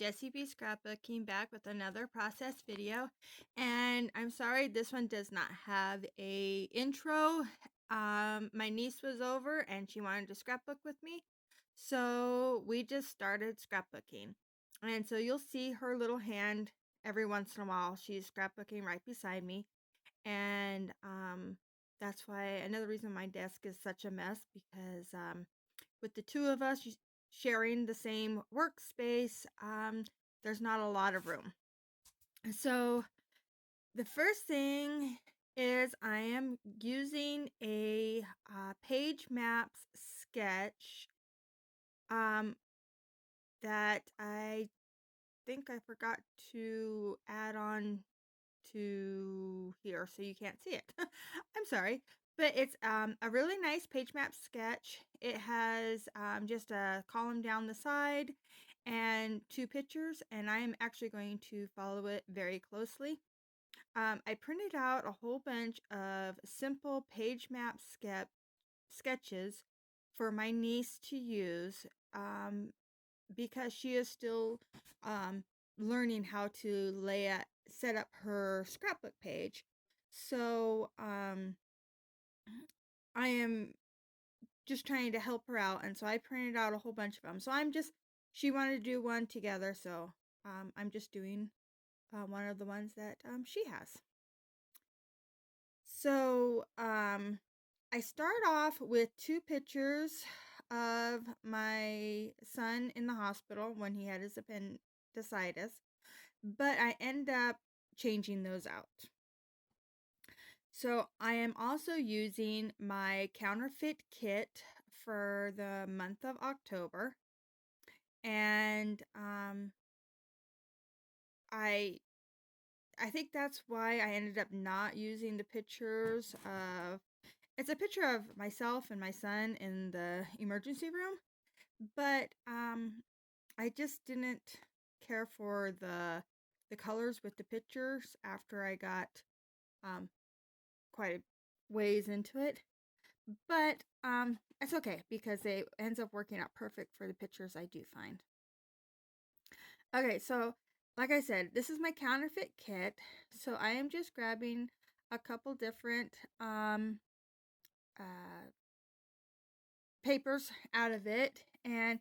Jessie B Scrapbook came back with another process video, and I'm sorry this one does not have a intro. My niece was over and she wanted to scrapbook with me, so we just started scrapbooking. And so you'll see her little hand every once in a while. She's scrapbooking right beside me, and that's why another reason my desk is such a mess, because with the two of us sharing the same workspace, there's not a lot of room. So the first thing is I am using a page maps sketch that I think I forgot to add on to here, so you can't see it. I'm sorry, but it's a really nice page map sketch. It has just a column down the side and two pictures, and I am actually going to follow it very closely. I printed out a whole bunch of simple page map sketches for my niece to use, because she is still learning how to set up her scrapbook page. So I am just trying to help her out, and so I printed out a whole bunch of them. So she wanted to do one together, so I'm just doing one of the ones that she has. So I start off with two pictures of my son in the hospital when he had his appendicitis, but I end up changing those out. So I am also using my Counterfeit kit for the month of October, and I think that's why I ended up not using the pictures of. It's a picture of myself and my son in the emergency room, but I just didn't care for the colors with the pictures after I got quite a ways into it. But it's okay because it ends up working out perfect for the pictures I do find. Okay, so like I said, this is my Counterfeit kit. So I am just grabbing a couple different papers out of it, and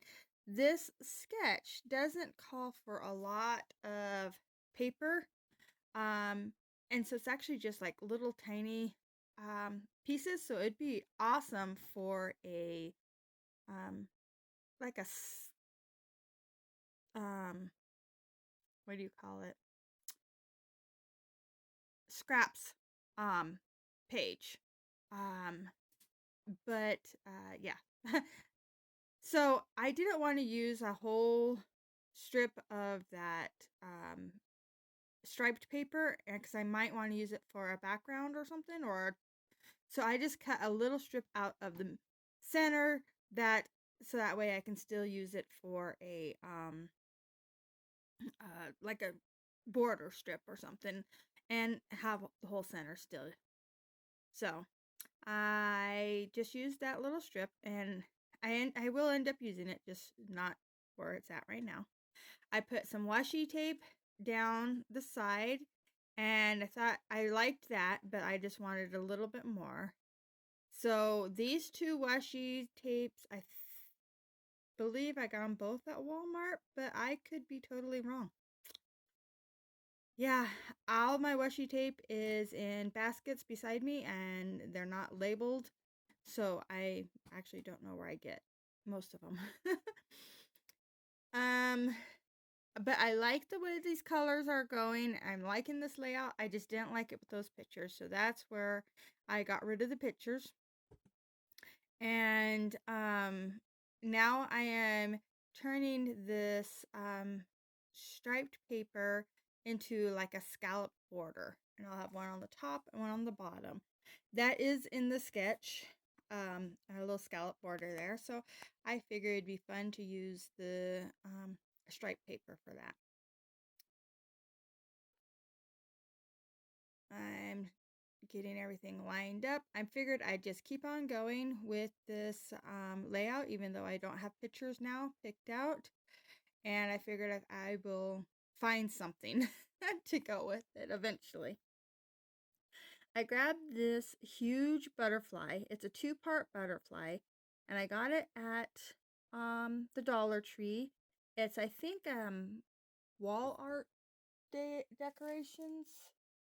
this sketch doesn't call for a lot of paper, and so it's actually just like little tiny pieces, so it'd be awesome for a like a what do you call it, scraps page, but yeah. So I didn't want to use a whole strip of that striped paper because I might want to use it for a background or something, or so I just cut a little strip out of the center so that way I can still use it for a like a border strip or something and have the whole center still. So I just used that little strip, and I will end up using it, just not where it's at right now. I put some washi tape down the side, and I thought I liked that, but I just wanted a little bit more. So these two washi tapes, I believe I got them both at Walmart, but I could be totally wrong. Yeah, all my washi tape is in baskets beside me, and they're not labeled, so I actually don't know where I get most of them. But I like the way these colors are going. I'm liking this layout. I just didn't like it with those pictures, so that's where I got rid of the pictures. And now I am turning this striped paper into like a scallop border, and I'll have one on the top and one on the bottom. That is in the sketch, a little scallop border there, so I figured it'd be fun to use the striped paper for that. I'm getting everything lined up. I figured I'd just keep on going with this layout, even though I don't have pictures now picked out. and I figured I will find something to go with it eventually. I grabbed this huge butterfly. It's a 2-part butterfly, and I got it at the Dollar Tree. It's, I think, wall art decorations,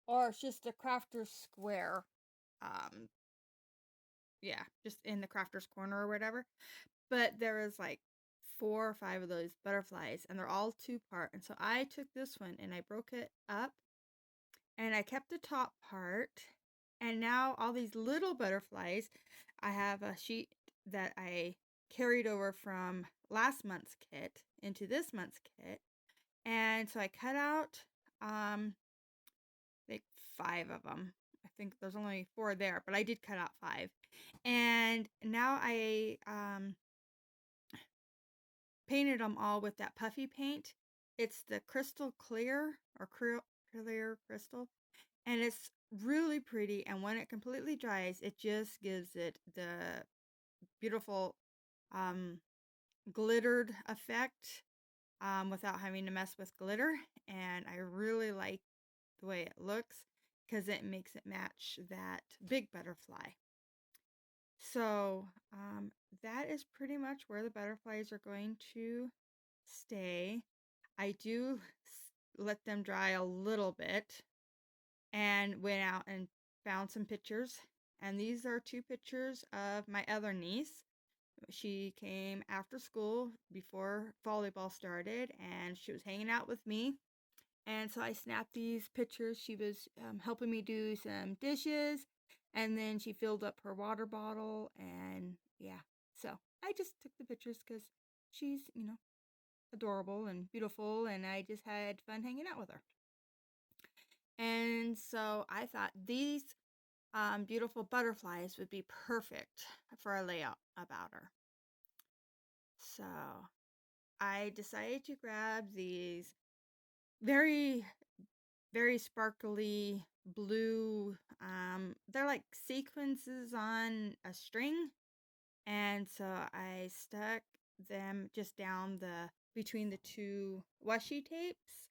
or it's just a crafter's square. Um, yeah, just in the crafter's corner or whatever. But there was like 4 or 5 of those butterflies, and they're all 2-part. And so I took this one and I broke it up, and I kept the top part. And now all these little butterflies, I have a sheet that I carried over from last month's kit into this month's kit. And so I cut out like 5 of them. I think there's only 4 there, but I did cut out 5. And now I painted them all with that puffy paint. It's the crystal clear, or clear crystal, and it's really pretty. And when it completely dries, it just gives it the beautiful glittered effect without having to mess with glitter. And I really like the way it looks because it makes it match that big butterfly. So that is pretty much where the butterflies are going to stay. I do let them dry a little bit and went out and found some pictures. And these are 2 pictures of my other niece. She came after school before volleyball started, and she was hanging out with me. And so I snapped these pictures. She was helping me do some dishes, and then she filled up her water bottle, and yeah. So I just took the pictures because she's, adorable and beautiful, and I just had fun hanging out with her. And so I thought these beautiful butterflies would be perfect for a layout about her. So I decided to grab these very, very sparkly blue, they're like sequences on a string. And so I stuck them just down between the 2 washi tapes.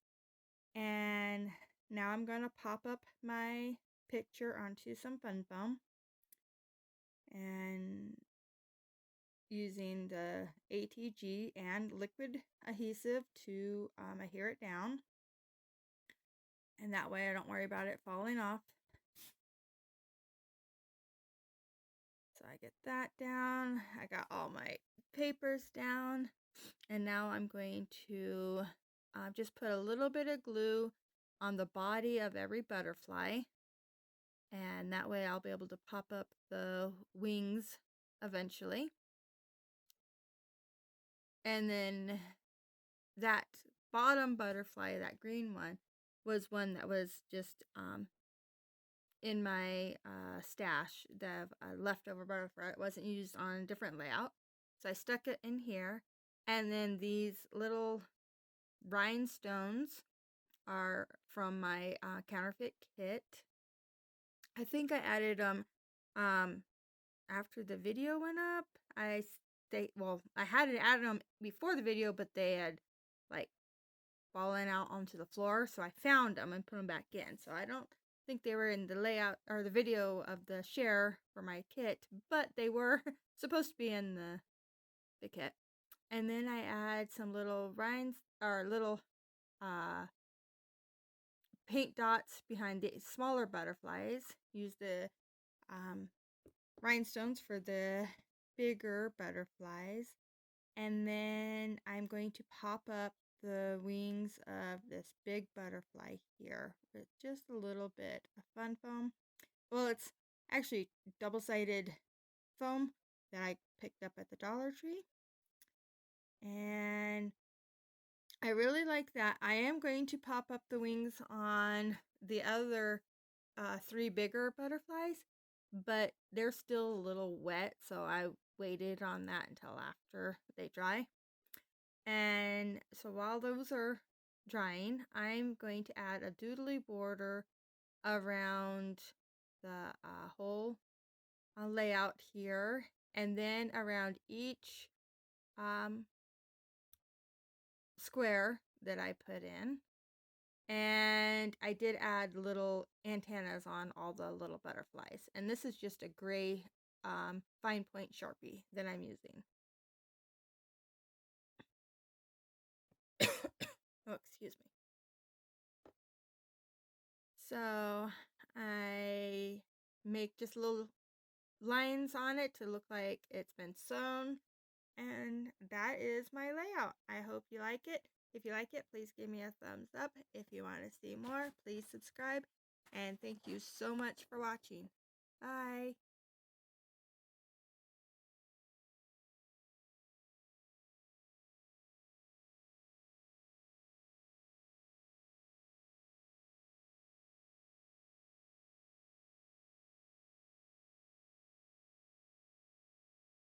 And now I'm going to pop up my picture onto some fun foam and using the ATG and liquid adhesive to adhere it down. And that way I don't worry about it falling off. So I get that down. I got all my papers down. And now I'm going to just put a little bit of glue on the body of every butterfly. And that way I'll be able to pop up the wings eventually. And then that bottom butterfly, that green one, was one that was just in my stash, the leftover butterfly. It wasn't used on a different layout. So I stuck it in here. And then these little rhinestones are from my Counterfeit kit. I think I added them after the video went up. I hadn't added them before the video, but they had like fallen out onto the floor, so I found them and put them back in. So I don't think they were in the layout or the video of the share for my kit, but they were supposed to be in the kit. And then I add some little little paint dots behind the smaller butterflies. Use the rhinestones for the bigger butterflies. And then I'm going to pop up the wings of this big butterfly here with just a little bit of fun foam. Well, it's actually double-sided foam that I picked up at the Dollar Tree. And I really like that. I am going to pop up the wings on the other 3 bigger butterflies, but they're still a little wet, so I waited on that until after they dry. And so while those are drying, I'm going to add a doodly border around the whole layout here, and then around each square that I put in. And I did add little antennas on all the little butterflies. And this is just a gray fine point Sharpie that I'm using. Oh, excuse me. So I make just little lines on it to look like it's been sewn. And that is my layout. I hope you like it. If you like it, please give me a thumbs up. If you want to see more, please subscribe. And thank you so much for watching. Bye.